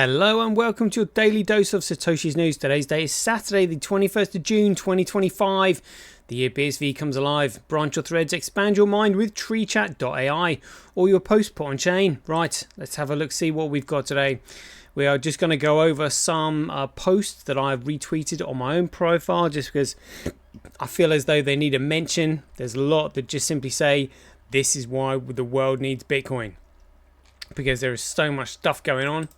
Hello and welcome to your daily dose of Satoshi's news. Today's date is Saturday, the 21st of June, 2025. The year BSV comes alive. Branch your threads, expand your mind with treechat.ai or your post put on chain. Right, let's have a look, see what we've got today. We are just going to go over some posts that I've retweeted on my own profile just because I feel as though they need a mention. There's a lot that just simply say, this is why the world needs Bitcoin. Because there is so much stuff going on.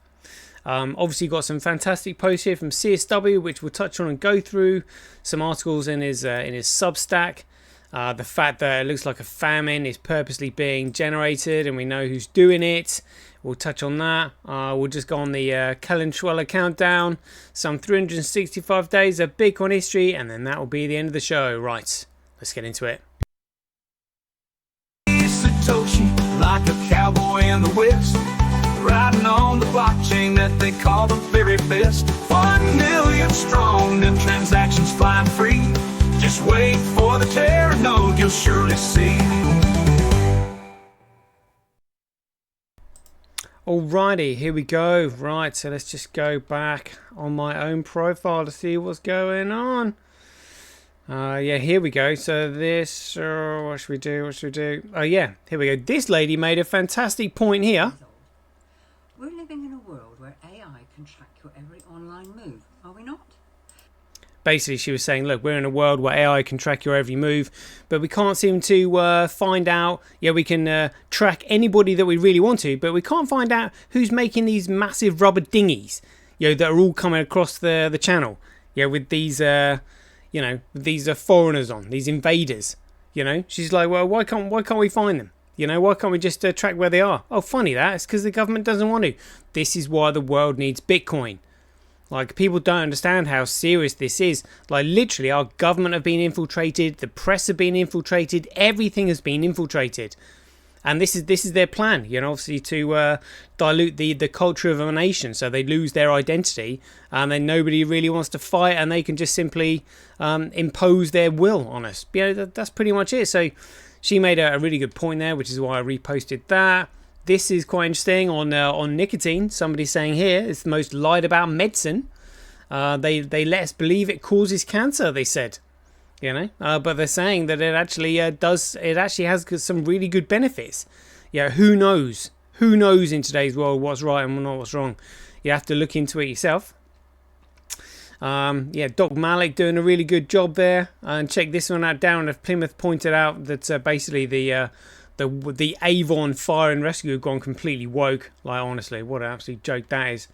Obviously got some fantastic posts here from CSW, which we'll touch on and go through. Some articles in his Substack. The fact that it looks like a famine is purposely being generated, and we know who's doing it. We'll touch on that. We'll just go on the Kalenschweller countdown. Some 365 days of Bitcoin history, and then that will be the end of the show. Right, let's get into it. Satoshi, like a cowboy in the West, riding on the blockchain that they call the very best. 1 million strong, them transactions flying free. Just wait for the Terra node, you'll surely see. Alrighty, here we go. Right, so let's just go back on my own profile to see what's going on. Yeah, here we go. So this, what should we do? Oh yeah, here we go. This lady made a fantastic point here. We're living in a world where AI can track your every online move, are we not? Basically, she was saying, look, we're in a world where AI can track your every move, but we can't seem to find out. Yeah, we can track anybody that we really want to, but we can't find out who's making these massive rubber dinghies, that are all coming across the channel. Yeah, with these, these are foreigners on, these invaders. She's like, well, why can't we find them? Why can't we just track where they are? Oh, funny that. It's because the government doesn't want to. This is why the world needs Bitcoin. Like, people don't understand how serious this is. Like, literally, our government have been infiltrated. The press have been infiltrated. Everything has been infiltrated. And this is their plan, obviously to dilute the culture of a nation so they lose their identity. And then nobody really wants to fight and they can just simply impose their will on us. That's pretty much it. So she made a really good point there, which is why I reposted that. This is quite interesting on nicotine. Somebody's saying here it's the most lied about medicine. They let us believe it causes cancer, they said. But they're saying that it actually does. It actually has some really good benefits. Who knows? Who knows in today's world what's right and what's wrong? You have to look into it yourself. Doc Malik doing a really good job there. And check this one out. Darren of Plymouth pointed out that basically the Avon Fire and Rescue have gone completely woke. Like, honestly, what an absolute joke that is.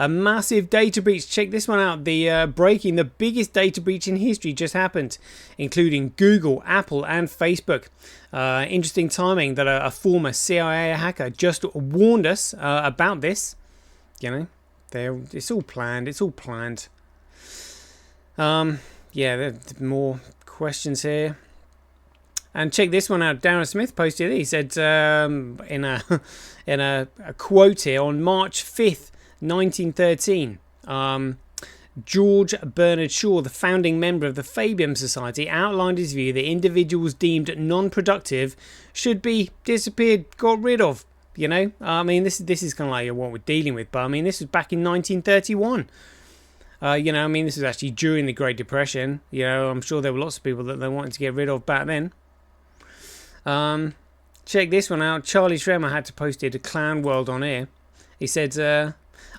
A massive data breach. Check this one out. The biggest data breach in history just happened, including Google, Apple, and Facebook. Interesting timing that a former CIA hacker just warned us about this. It's all planned. It's all planned. There's more questions here. And check this one out. Darren Smith posted it. He said in a quote here on March 5th, 1913, George Bernard Shaw, the founding member of the Fabian Society, outlined his view that individuals deemed non-productive should be disappeared, got rid of. This is kind of like what we're dealing with. But this was back in 1931. This was actually during the Great Depression. I'm sure there were lots of people that they wanted to get rid of back then. Check this one out. Charlie Schremer had to post it to Clown World on air. He said,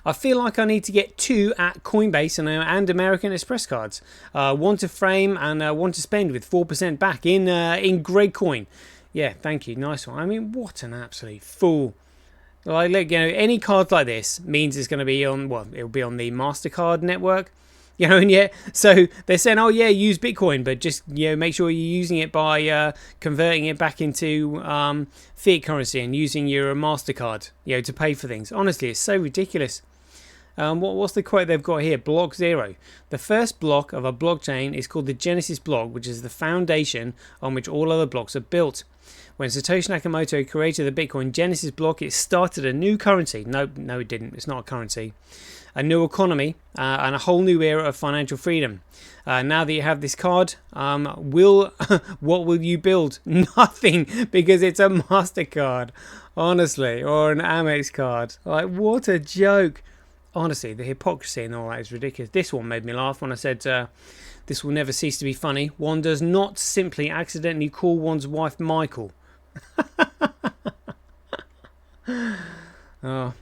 I feel like I need to get 2 at Coinbase and American Express cards. One to frame and one to spend with 4% back in Greg Coin. Yeah, thank you. Nice one. What an absolute fool. Like, look, any card like this means it's going to be on, it'll be on the MasterCard network. So they're saying, oh yeah, use Bitcoin, but just make sure you're using it by converting it back into fiat currency and using your MasterCard, to pay for things. Honestly, it's so ridiculous. What's the quote they've got here? Block 0. The first block of a blockchain is called the Genesis block, which is the foundation on which all other blocks are built. When Satoshi Nakamoto created the Bitcoin Genesis block, it started a new currency. No, it didn't. It's not a currency. A new economy and a whole new era of financial freedom. Now that you have this card, what will you build? Nothing, because it's a MasterCard, honestly, or an Amex card. Like, what a joke. Honestly, the hypocrisy and all that is ridiculous. This one made me laugh when I said, this will never cease to be funny. One does not simply accidentally call one's wife Michael. Oh.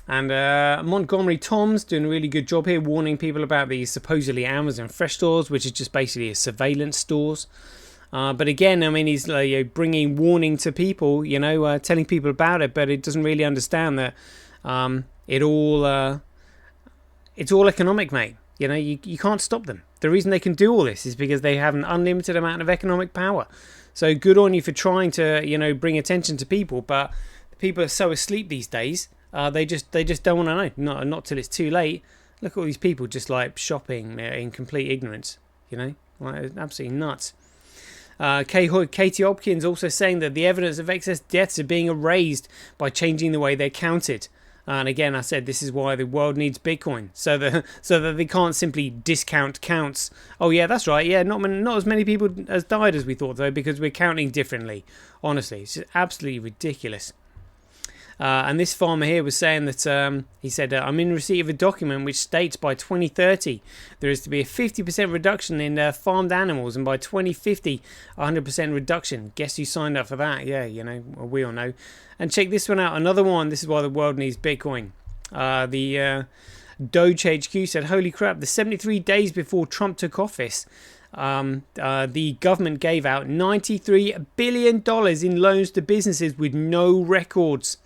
And Montgomery Tom's doing a really good job here, warning people about these supposedly Amazon Fresh stores, which is just basically a surveillance stores. But again, I mean, he's bringing warning to people, telling people about it, but it doesn't really understand that it's all economic, mate. You can't stop them. The reason they can do all this is because they have an unlimited amount of economic power. So good on you for trying to, bring attention to people, but people are so asleep these days. They just don't want to know. Not till it's too late. Look at all these people just like shopping in complete ignorance. Like, absolutely nuts. Katie Hopkins also saying that the evidence of excess deaths are being erased by changing the way they're counted. And again, I said this is why the world needs Bitcoin, so that they can't simply discount counts. Oh yeah, that's right. Yeah, not as many people has died as we thought though, because we're counting differently. Honestly, it's just absolutely ridiculous. And this farmer here was saying that he said, I'm in receipt of a document which states by 2030 there is to be a 50% reduction in farmed animals, and by 2050 100% reduction. Guess who signed up for that? Yeah, we all know. And check this one out, another one. This is why the world needs Bitcoin. The Doge HQ said, holy crap, the 73 days before Trump took office, the government gave out $93 billion in loans to businesses with no records.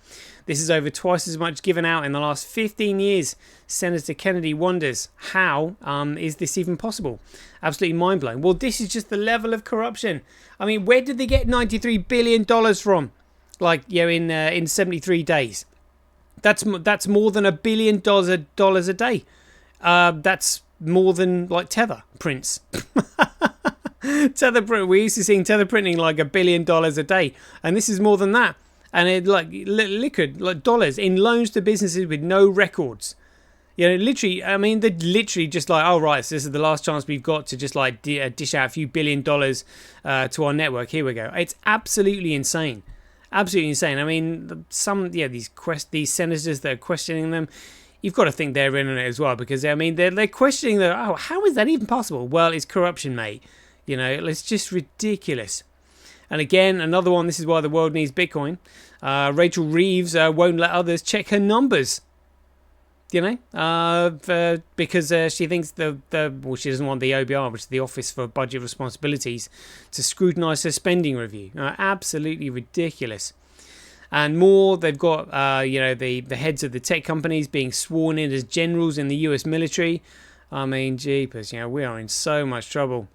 This is over twice as much given out in the last 15 years. Senator Kennedy wonders, how is this even possible? Absolutely mind-blowing. Well, this is just the level of corruption. I mean, where did they get $93 billion from? Like, in 73 days. That's more than $1 billion a day. That's more than like Tether prints. Tether print. We used to see Tether printing like $1 billion a day, and this is more than that. And it like liquid like dollars in loans to businesses with no records. Literally. I mean, they're literally just like, oh right, so this is the last chance we've got to just like dish out a few $1 billion to our network. Here we go. It's absolutely insane. Absolutely insane. I mean, these senators that are questioning them, you've got to think they're in on it as well, because I mean they're questioning how is that even possible? Well, it's corruption, mate. It's just ridiculous. And again, another one. This is why the world needs Bitcoin. Rachel Reeves won't let others check her numbers. Because she thinks she doesn't want the OBR, which is the Office for Budget Responsibilities, to scrutinise her spending review. Absolutely ridiculous. And more, they've got the heads of the tech companies being sworn in as generals in the US military. I mean, jeepers, we are in so much trouble.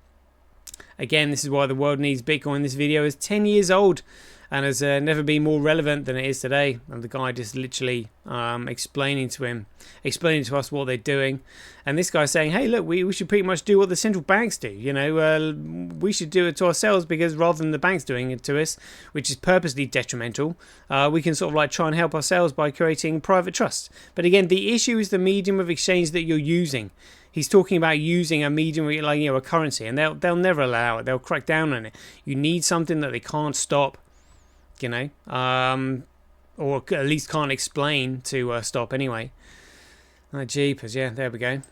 Again, this is why the world needs Bitcoin. This video is 10 years old and has never been more relevant than it is today. And the guy just literally explaining to us what they're doing. And this guy saying, hey, look, we should pretty much do what the central banks do. We should do it to ourselves, because rather than the banks doing it to us, which is purposely detrimental, we can sort of like try and help ourselves by creating private trusts. But again, the issue is the medium of exchange that you're using. He's talking about using a medium like a currency, and they'll never allow it. They'll crack down on it. You need something that they can't stop, or at least can't explain to stop anyway. Jeepers, yeah, there we go.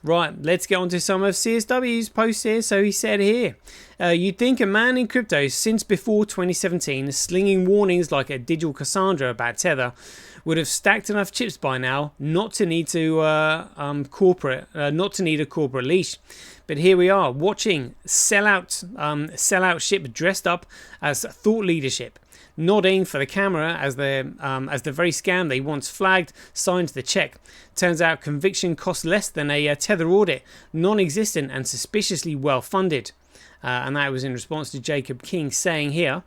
Right, let's get on to some of CSW's posts here. So he said here, you'd think a man in crypto since before 2017 slinging warnings like a digital Cassandra about Tether would have stacked enough chips by now not to need a corporate leash. But here we are watching sellout ship dressed up as thought leadership, nodding for the camera as the very scam they once flagged signs the check. Turns out conviction costs less than a Tether audit, non-existent and suspiciously well funded. And that was in response to Jacob King saying here,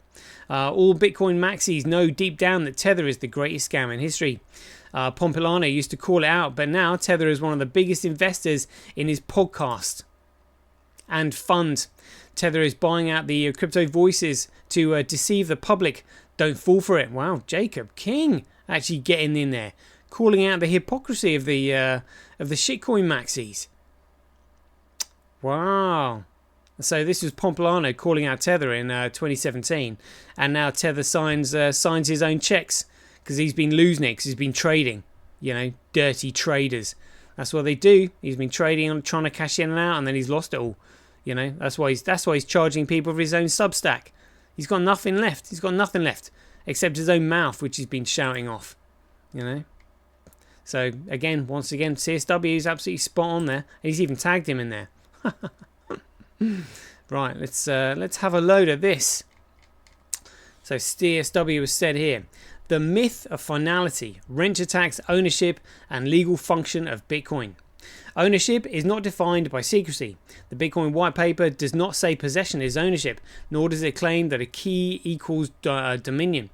all Bitcoin maxis know deep down that Tether is the greatest scam in history. Pompilano used to call it out, but now Tether is one of the biggest investors in his podcast and fund. Tether is buying out the crypto voices to deceive the public. Don't fall for it. Wow, Jacob King actually getting in there, calling out the hypocrisy of the shitcoin maxis. Wow. So this was Pompilano calling out Tether in 2017, and now Tether signs his own checks because he's been losing it because he's been trading. dirty traders. That's what they do. He's been trading on trying to cash in and out, and then he's lost it all. That's why he's charging people for his own Substack. He's got nothing left. He's got nothing left except his own mouth, which he's been shouting off. So once again, CSW is absolutely spot on there. He's even tagged him in there. Right, let's have a load of this. So CSW has said here, the myth of finality, wrench attacks ownership and legal function of Bitcoin. Ownership is not defined by secrecy. The Bitcoin white paper does not say possession is ownership, nor does it claim that a key equals dominion.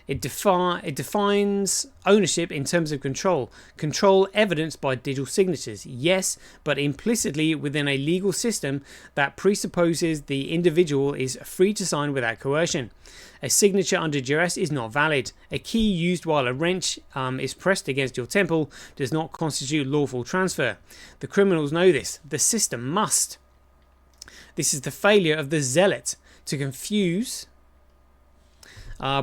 It defines ownership in terms of control. Control evidenced by digital signatures, yes, but implicitly within a legal system that presupposes the individual is free to sign without coercion. A signature under duress is not valid. A key used while a wrench is pressed against your temple does not constitute lawful transfer. The criminals know this. The system must. This is the failure of the zealot to confuse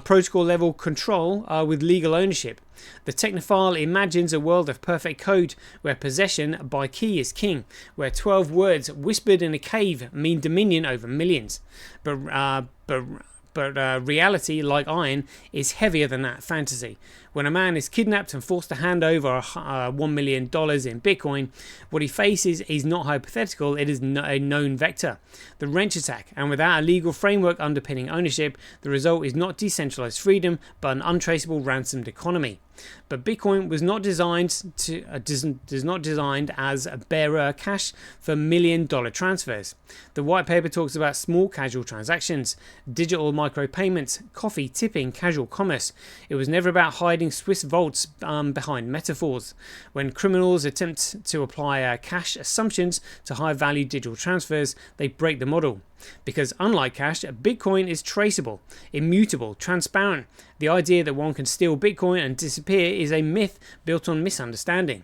protocol level control with legal ownership. The technophile imagines a world of perfect code where possession by key is king, where 12 words whispered in a cave mean dominion over millions. But reality, like iron, is heavier than that fantasy. When a man is kidnapped and forced to hand over $1 million in Bitcoin, what he faces is not hypothetical, it is a known vector. The wrench attack, and without a legal framework underpinning ownership, the result is not decentralized freedom, but an untraceable ransomed economy. But Bitcoin was not designed as a bearer cash for $1 million transfers. The white paper talks about small casual transactions, digital micropayments, coffee, tipping, casual commerce. It was never about hiding Swiss vaults behind metaphors. When criminals attempt to apply cash assumptions to high-value digital transfers, they break the model. Because unlike cash, Bitcoin is traceable, immutable, transparent. The idea that one can steal Bitcoin and disappear is a myth built on misunderstanding.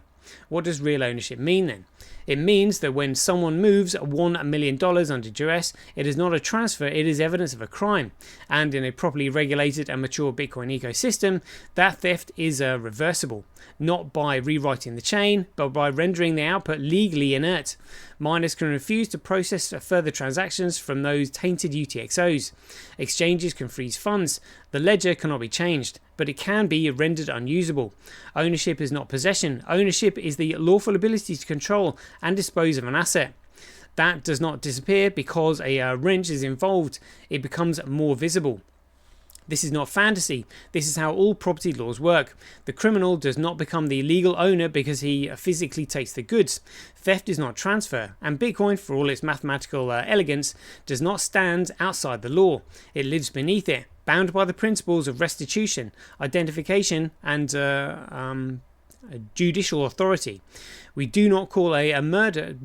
What does real ownership mean then? It means that when someone moves $1 million under duress, it is not a transfer, it is evidence of a crime. And in a properly regulated and mature Bitcoin ecosystem, that theft is reversible. Not by rewriting the chain, but by rendering the output legally inert. Miners can refuse to process further transactions from those tainted UTXOs. Exchanges can freeze funds. The ledger cannot be changed, but it can be rendered unusable. Ownership is not possession. Ownership is the lawful ability to control and dispose of an asset. That does not disappear because a wrench is involved. It becomes more visible. This is not fantasy. This is how all property laws work. The criminal does not become the legal owner because he physically takes the goods. Theft is not transfer, and Bitcoin, for all its mathematical elegance, does not stand outside the law. It lives beneath it, bound by the principles of restitution, identification, and judicial authority. We do not call a murderer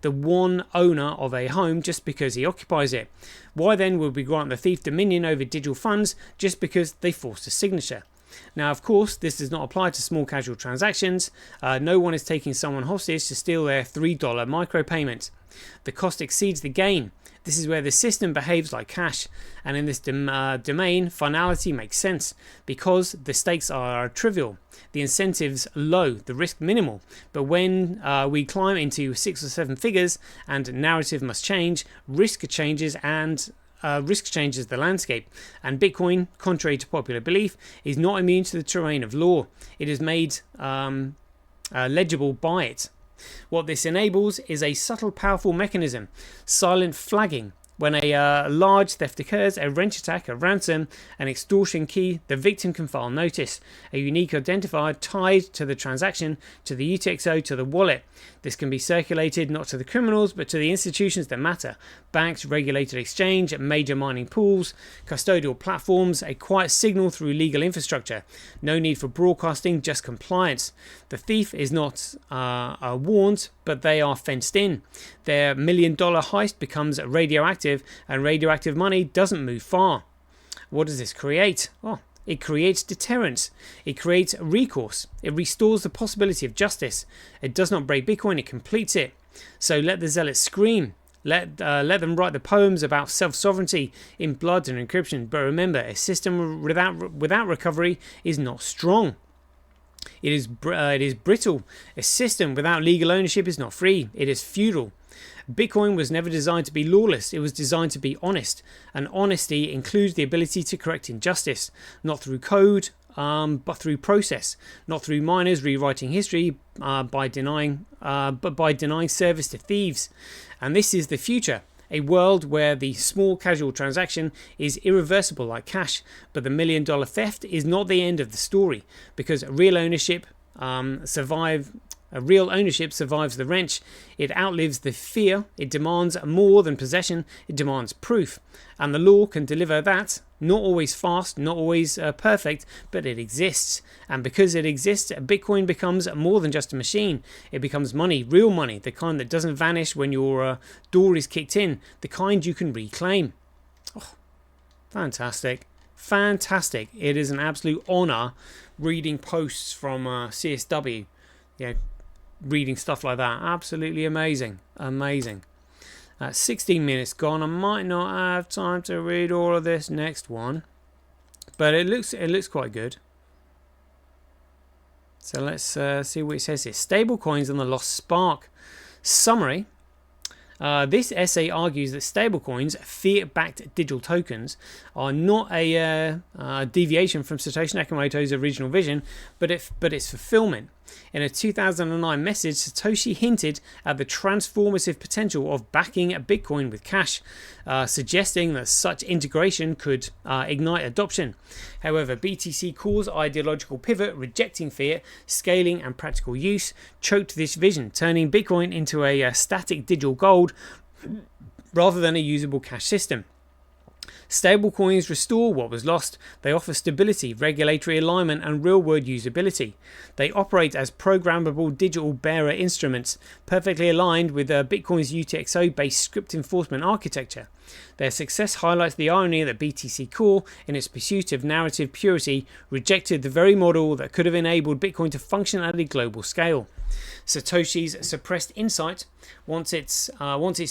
the one owner of a home just because he occupies it. Why then would we grant the thief dominion over digital funds just because they forced a signature? Now, of course, this does not apply to small casual transactions. No one is taking someone hostage to steal their $3 micropayment. The cost exceeds the gain. This is where the system behaves like cash, and in this domain, finality makes sense because the stakes are trivial, the incentives low, the risk minimal. But when we climb into 6 or 7 figures and narrative must change, risk changes the landscape. And Bitcoin, contrary to popular belief, is not immune to the terrain of law. It is made legible by it. What this enables is a subtle, powerful mechanism, silent flagging. When a large theft occurs, a wrench attack, a ransom, an extortion key, the victim can file notice, a unique identifier tied to the transaction, to the UTXO, to the wallet. This can be circulated not to the criminals, but to the institutions that matter. Banks, regulated exchange, major mining pools, custodial platforms, a quiet signal through legal infrastructure. No need for broadcasting, just compliance. The thief is not warned, but they are fenced in. Their $1 million heist becomes radioactive, and radioactive money doesn't move far. What does this create? Oh, it creates deterrence. It creates recourse. It restores the possibility of justice. It does not break Bitcoin, it completes it. So let the zealots scream. Let them write the poems about self-sovereignty in blood and encryption. But remember, a system without recovery is not strong. It is brittle. A system without legal ownership is not free. It is feudal. Bitcoin was never designed to be lawless. It was designed to be honest. And honesty includes the ability to correct injustice, not through code, but through process, not through miners rewriting history but by denying service to thieves. And this is the future. A world where the small casual transaction is irreversible like cash, but the $1 million theft is not the end of the story, because real ownership survives the wrench. It outlives the fear. It demands more than possession. It demands proof. And the law can deliver that. Not always fast, not always perfect, but it exists. And because it exists, Bitcoin becomes more than just a machine. It becomes money, real money, the kind that doesn't vanish when your door is kicked in, the kind you can reclaim. Oh, fantastic. Fantastic. It is an absolute honor reading posts from CSW. Reading stuff like that. Absolutely amazing. Amazing. 16 minutes gone. I might not have time to read all of this next one, but it looks quite good. So let's see what it says here. Stablecoins and the lost spark. Summary. This essay argues that stablecoins, fiat-backed digital tokens, are not a deviation from Satoshi Nakamoto's original vision, but its fulfillment. In a 2009 message, Satoshi hinted at the transformative potential of backing Bitcoin with cash, suggesting that such integration could ignite adoption. However, BTC Core's ideological pivot, rejecting fiat, scaling and practical use, choked this vision, turning Bitcoin into a static digital gold rather than a usable cash system. Stablecoins restore what was lost. They offer stability, regulatory alignment, and real-world usability. They operate as programmable digital bearer instruments, perfectly aligned with Bitcoin's UTXO-based script enforcement architecture. Their success highlights the irony that BTC Core, in its pursuit of narrative purity, rejected the very model that could have enabled Bitcoin to function at a global scale. Satoshi's suppressed insight, once it's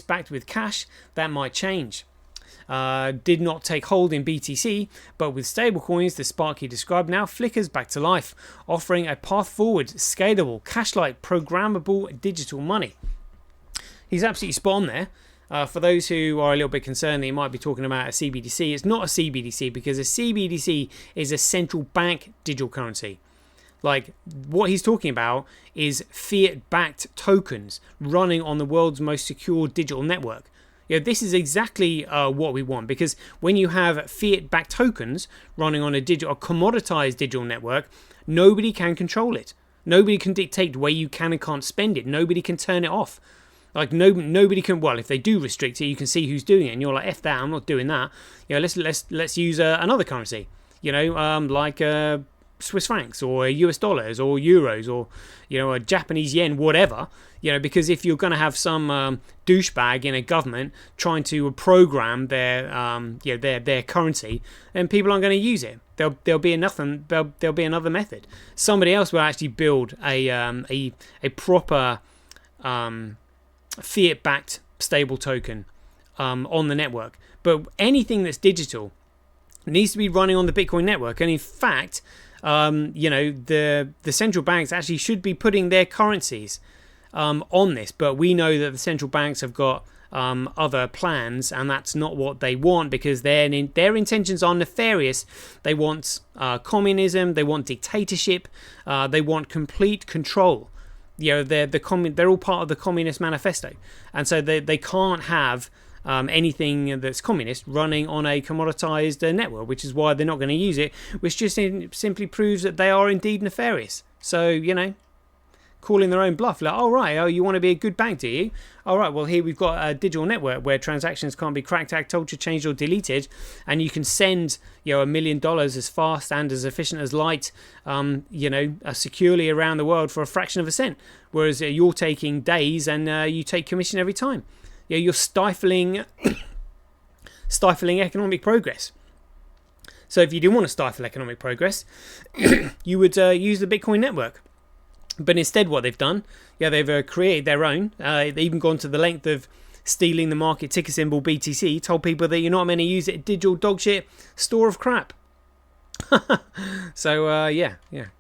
backed with cash, that might change. Did not take hold in BTC, but with stablecoins, the spark he described now flickers back to life, offering a path forward, scalable, cash-like, programmable digital money. He's absolutely spot on there. For those who are a little bit concerned that he might be talking about a CBDC, it's not a CBDC, because a CBDC is a central bank digital currency. Like, what he's talking about is fiat-backed tokens running on the world's most secure digital network. This is exactly what we want, because when you have fiat-backed tokens running on a commoditized digital network, nobody can control it. Nobody can dictate where you can and can't spend it. Nobody can turn it off. Like, nobody can. Well, if they do restrict it, you can see who's doing it, and you're like, "F that! I'm not doing that." Let's use another currency. Like Swiss francs or US dollars or euros or a Japanese yen, whatever. Because if you're going to have some douchebag in a government trying to program their currency, then people aren't going to use it. There'll be another method. Somebody else will actually build a proper fiat-backed stable token on the network. But anything that's digital needs to be running on the Bitcoin network. And in fact, the central banks actually should be putting their currencies on this, but we know that the central banks have got other plans, and that's not what they want, because their intentions are nefarious. They want communism, they want dictatorship, they want complete control. They're all part of the Communist Manifesto, and so they can't have anything that's communist running on a commoditized network, which is why they're not going to use it, which just simply proves that they are indeed nefarious. So, calling their own bluff, like, you want to be a good bank, do you? All right, well, here we've got a digital network where transactions can't be cracked, hacked, altered, changed, or deleted, and you can send $1 million as fast and as efficient as light, securely around the world for a fraction of a cent, whereas you're taking days and you take commission every time. You're stifling economic progress. So if you didn't want to stifle economic progress, you would use the Bitcoin network. But instead, what they've done, they've created their own. They've even gone to the length of stealing the market ticker symbol BTC, told people that you're not meant to use it, digital dog shit, store of crap. So yeah,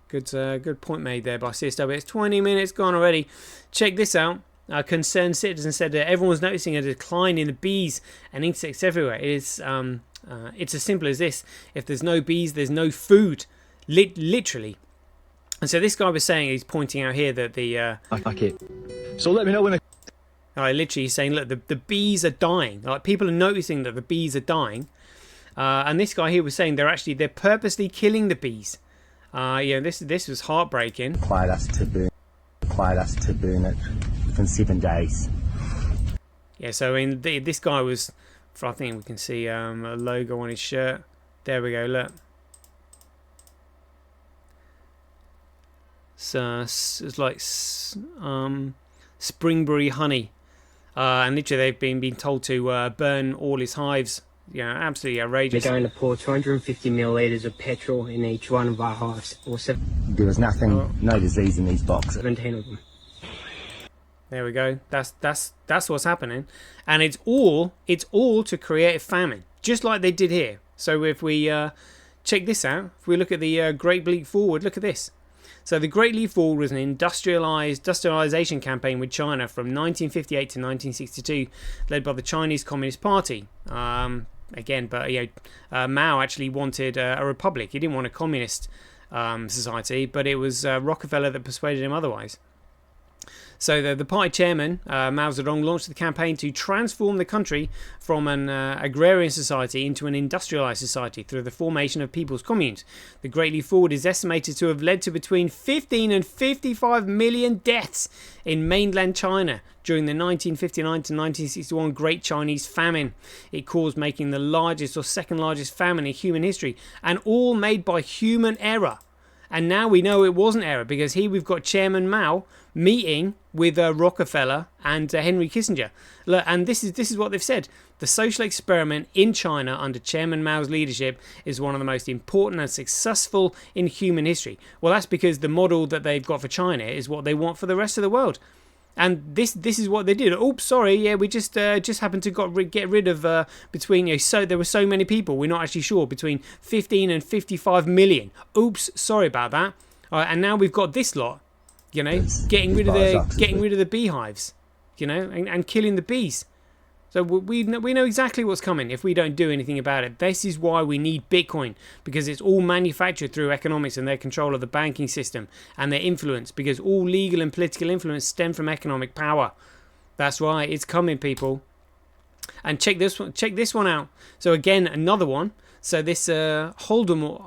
good point made there by CSW. It's 20 minutes gone already. Check this out. A concerned citizen said that everyone's noticing a decline in the bees and insects everywhere. It's as simple as this: if there's no bees, there's no food, literally. And so this guy was saying, he's pointing out here that the I like it. So let me know when literally he's saying, look, the bees are dying. Like, people are noticing that the bees are dying. And this guy here was saying they're purposely killing the bees. This was heartbreaking. Required us to burn it within 7 days. Yeah, so this guy was, I think we can see a logo on his shirt. There we go, look. So it's like springberry honey. And literally they've been told to burn all his hives. Yeah, absolutely outrageous. They're going to pour 250 millilitres of petrol in each one of our hives, or There was nothing, no disease in these boxes. 17 of them. There we go. That's what's happening, and it's all to create a famine, just like they did here. So if we check this out, if we look at the Great Leap Forward, look at this. So the Great Leap Forward was an industrialization campaign with China from 1958 to 1962, led by the Chinese Communist Party. Again, but Mao actually wanted a republic. He didn't want a communist society, but it was Rockefeller that persuaded him otherwise. So the party chairman, Mao Zedong, launched the campaign to transform the country from an agrarian society into an industrialized society through the formation of people's communes. The Great Leap Forward is estimated to have led to between 15 and 55 million deaths in mainland China during the 1959 to 1961 Great Chinese Famine. It caused making the largest or second largest famine in human history, and all made by human error. And now we know it wasn't error, because here we've got Chairman Mao meeting with Rockefeller and Henry Kissinger. Look, and this is what they've said. The social experiment in China under Chairman Mao's leadership is one of the most important and successful in human history. Well, that's because the model that they've got for China is what they want for the rest of the world. And this is what they did. Oops, sorry, yeah, we just happened to get rid of so there were so many people, we're not actually sure, between 15 and 55 million. Oops, sorry about that. All right, and now we've got this lot, getting rid of the beehives, and killing the bees. So we know exactly what's coming if we don't do anything about it. This is why we need Bitcoin, because it's all manufactured through economics and their control of the banking system and their influence, because all legal and political influence stem from economic power. That's right, it's coming, people. And check this one out. So again, another one. So this Holodomor,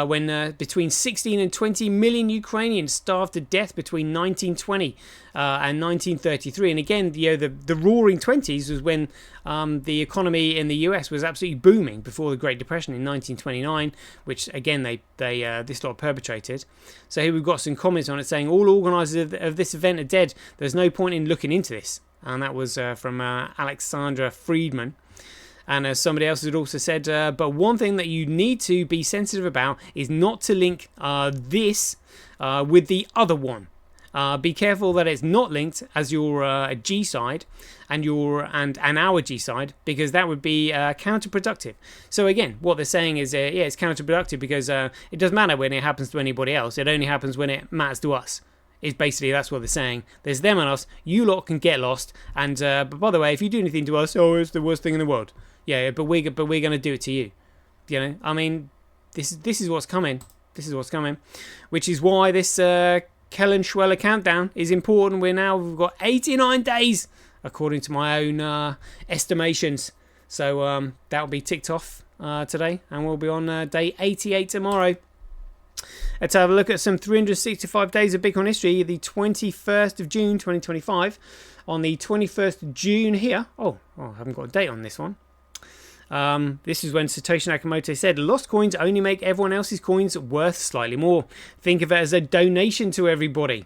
when between 16 and 20 million Ukrainians starved to death between 1920 and 1933. And again, the Roaring Twenties was when the economy in the US was absolutely booming before the Great Depression in 1929, which again they this lot perpetrated. So here we've got some comments on it saying all organisers of this event are dead. There's no point in looking into this. And that was from Alexandra Friedman. And as somebody else had also said, but one thing that you need to be sensitive about is not to link this with the other one. Be careful that it's not linked as your G side and our G side, because that would be counterproductive. So again, what they're saying is, it's counterproductive because it doesn't matter when it happens to anybody else. It only happens when it matters to us. Is basically, that's what they're saying. There's them and us. You lot can get lost. And but by the way, if you do anything to us, it's the worst thing in the world. Yeah, but we're going to do it to you. I mean, this is what's coming. This is what's coming, which is why this Kellenschweller countdown is important. We've got 89 days, according to my own estimations. So that'll be ticked off today, and we'll be on day 88 tomorrow. Let's have a look at some 365 days of Bitcoin history. The 21st of June 2025. On the 21st of June here. Oh, I haven't got a date on this one. This is when Satoshi Nakamoto said, lost coins only make everyone else's coins worth slightly more. Think of it as a donation to everybody.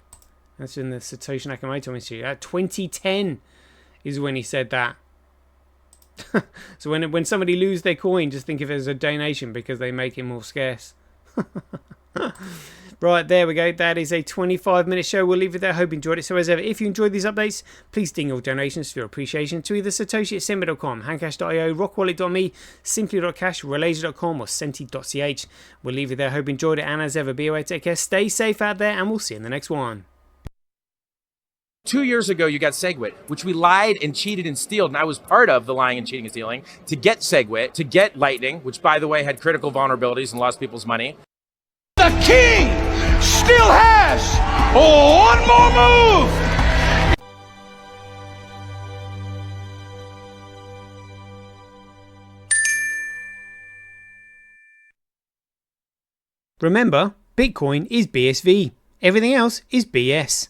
That's in the Satoshi Nakamoto Institute. 2010 is when he said that. So when somebody loses their coin, just think of it as a donation because they make it more scarce. Right, there we go. That is a 25-minute show. We'll leave it there. Hope you enjoyed it. So as ever, if you enjoyed these updates, please ding your donations for your appreciation to either satoshi@simba.com, handcash.io, rockwallet.me, simply.cash, relaser.com, or senti.ch. We'll leave it there. Hope you enjoyed it. And as ever, be aware, take care, stay safe out there, and we'll see you in the next one. 2 years ago, you got SegWit, which we lied and cheated and stealed, and I was part of the lying and cheating and stealing to get SegWit, to get Lightning, which, by the way, had critical vulnerabilities and lost people's money. The king still has one more move. Remember, Bitcoin is BSV. Everything else is BS.